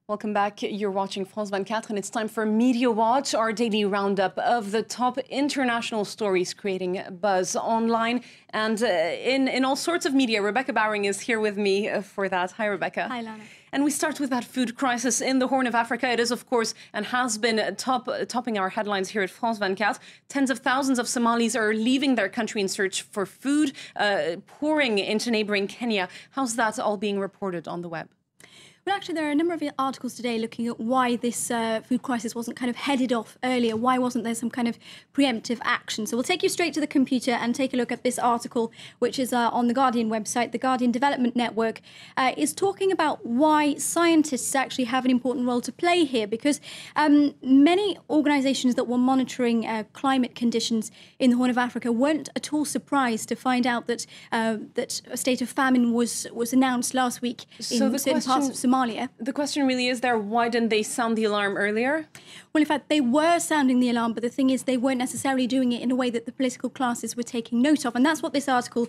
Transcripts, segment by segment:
Welcome back. You're watching France 24 and it's time for Media Watch, our daily roundup of the top international stories creating buzz online and in all sorts of media. Rebecca Bowring is here with me for that. Hi, Rebecca. Hi, Lana. And we start with that food crisis in the Horn of Africa. It is, of course, and has been topping our headlines here at France 24. Tens of thousands of Somalis are leaving their country in search for food, pouring into neighboring Kenya. How's that all being reported on the web? Well, actually, there are a number of articles today looking at why this food crisis wasn't kind of headed off earlier. Why wasn't there some kind of preemptive action? So we'll take you straight to the computer and take a look at this article, which is on the Guardian website. The Guardian Development Network is talking about why scientists actually have an important role to play here, because many organisations that were monitoring climate conditions in the Horn of Africa weren't at all surprised to find out that that a state of famine was announced last week in certain parts of Somalia. The question really is there, why didn't they sound the alarm earlier? Well, in fact, they were sounding the alarm, but the thing is they weren't necessarily doing it in a way that the political classes were taking note of. And that's what this article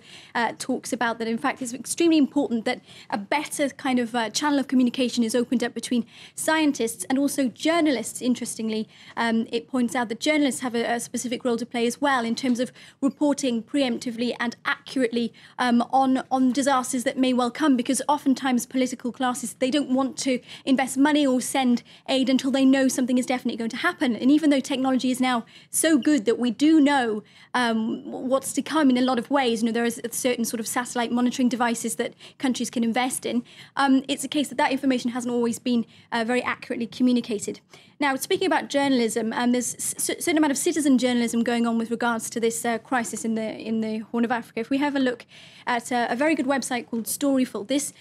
talks about, that in fact it's extremely important that a better kind of channel of communication is opened up between scientists and also journalists. Interestingly, it points out that journalists have a specific role to play as well in terms of reporting preemptively and accurately on disasters that may well come, because oftentimes political classes, they don't want to invest money or send aid until they know something is definitely going to happen. And even though technology is now so good that we do know what's to come in a lot of ways, you know, there is certain sort of satellite monitoring devices that countries can invest in, it's a case that information hasn't always been very accurately communicated. Now, speaking about journalism, there's a certain amount of citizen journalism going on with regards to this crisis in the Horn of Africa. If we have a look at a very good website called Storyful, this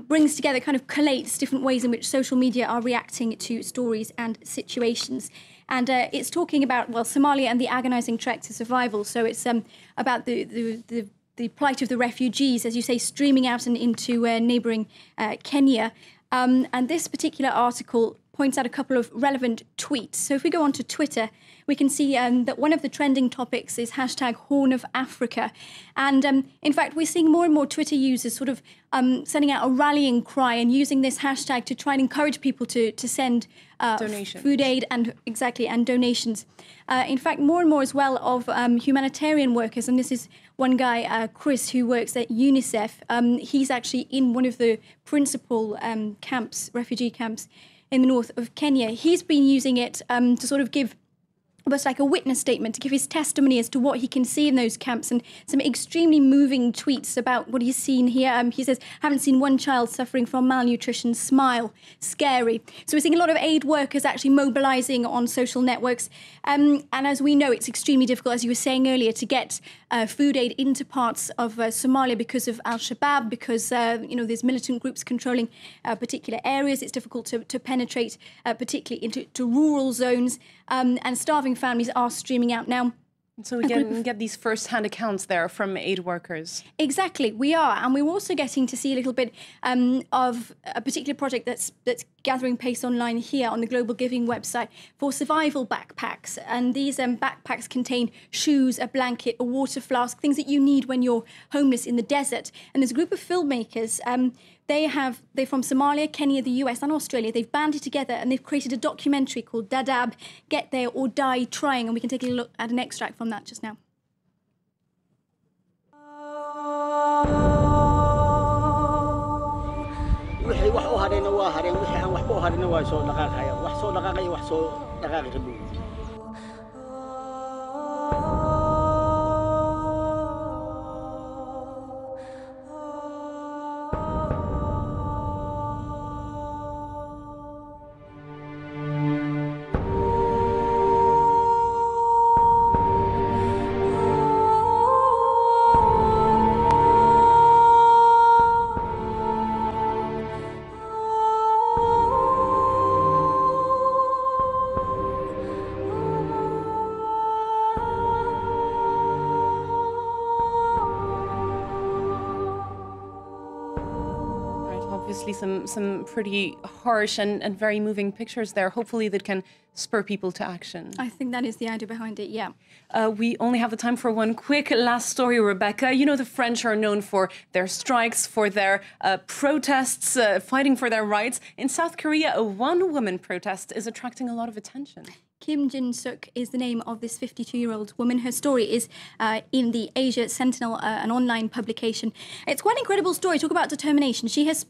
brings together, kind of collates different ways in which social media are reacting to stories and situations. And it's talking about, well, Somalia and the agonising trek to survival. So it's about the plight of the refugees, as you say, streaming out and into neighbouring Kenya. And this particular article points out a couple of relevant tweets. So if we go on to Twitter, we can see that one of the trending topics is hashtag Horn of Africa. And in fact, we're seeing more and more Twitter users sort of sending out a rallying cry and using this hashtag to try and encourage people to send food aid and donations. In fact, more and more as well of humanitarian workers. And this is one guy, Chris, who works at UNICEF. He's actually in one of the principal refugee camps in the north of Kenya. He's been using it to sort of give almost like a witness statement, to give his testimony as to what he can see in those camps, and some extremely moving tweets about what he's seen here. He says, haven't seen one child suffering from malnutrition, smile, scary. So we're seeing a lot of aid workers actually mobilising on social networks. And as we know, it's extremely difficult, as you were saying earlier, to get food aid into parts of Somalia because of Al-Shabaab, because there's militant groups controlling particular areas. It's difficult to penetrate, particularly into rural zones, and starving families are streaming out now. So we get these first-hand accounts there from aid workers. Exactly, we are. And we're also getting to see a little bit of a particular project that's gathering pace online here on the Global Giving website for survival backpacks. And these backpacks contain shoes, a blanket, a water flask, things that you need when you're homeless in the desert. And there's a group of filmmakers. They're from Somalia, Kenya, the US and Australia. They've banded together and they've created a documentary called Dadaab, Get There or Die Trying. And we can take a look at an extract from that just now. obviously some pretty harsh and very moving pictures there. Hopefully that can spur people to action. I think that is the idea behind it, yeah. We only have the time for one quick last story, Rebecca. You know, the French are known for their strikes, for their protests, fighting for their rights. In South Korea, a one-woman protest is attracting a lot of attention. Kim Jin-suk is the name of this 52-year-old woman. Her story is in the Asia Sentinel, an online publication. It's quite an incredible story. Talk about determination. She's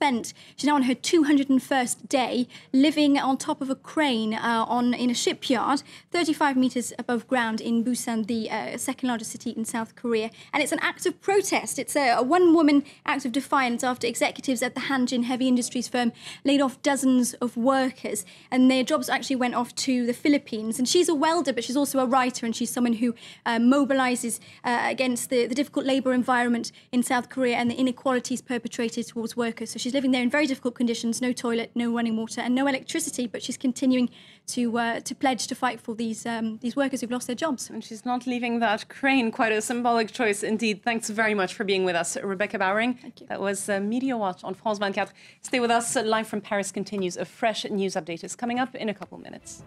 now on her 201st day, living on top of a crane in a shipyard, 35 meters above ground in Busan, the second largest city in South Korea. And it's an act of protest. It's a one-woman act of defiance after executives at the Hanjin heavy industries firm laid off dozens of workers, and their jobs actually went off to the Philippines. And she's a welder, but she's also a writer, and she's someone who mobilizes against the difficult labor environment in South Korea and the inequalities perpetrated towards workers. So she's living there in very difficult conditions, no toilet, no running water, and no electricity, but she's continuing to pledge to fight for these workers who've lost their jobs. And she's not leaving that crane. Quite a symbolic choice indeed. Thanks very much for being with us, Rebecca Bowering. Thank you. That was Media Watch on France 24. Stay with us. Live from Paris continues. A fresh news update is coming up in a couple minutes.